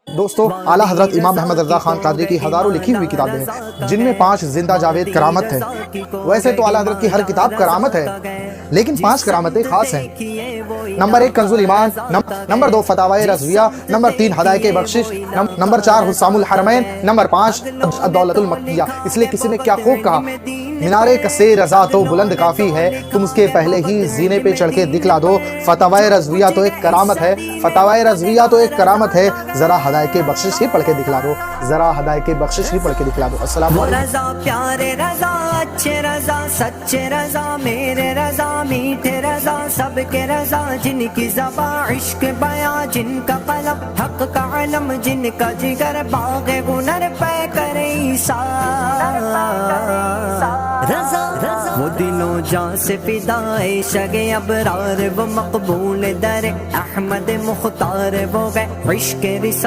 दोस्तों, आला हजरत इमाम अहमद रजा खान कादरी की हजारों लिखी हुई किताबें हैं, जिनमें 5 जिंदा जावेद करामत है। वैसे तो आला हजरत की हर किताब करामत है, लेकिन 5 करामतें खास हैं। नंबर 1 कंजुल ईमान, नंबर 2 फतावाए रज़विया, नंबर 3 हदायके बख्शिश, नंबर 4 हुस्सामुल हरमैन, नंबर 5 अद-दौलतुल मक्किया। इसलिए किसी ने क्या खूब कहा, मीनारे कसे रजा तो बुलंद काफी है, तुम उसके पहले ही जीने पे चढ़ के दिखला दो। फतावाए रज़विया तो एक करामत है, फतावाए रज़विया तो एक करामत है, जरा हदायके बख्शिश ही पढ़ के दिखला दो, जरा हदायके बख्शिश ही पढ़ के दिखला दो। अस्सलाम वालेकुम। रजा प्यारे रजा अच्छे रजा सच्चे रजा मेरे रजा मीठे रजा सबके रजा, जिनकी ज़बां इश्क बयां, जिनका कलम हक का अलम, जिनका जिगर बाग़े हुनर पे करे रजा वो दिलों जान से फिदाए शगे अबरार, वो मकबूल दर अहमद मुख्तार, वो गए इश्क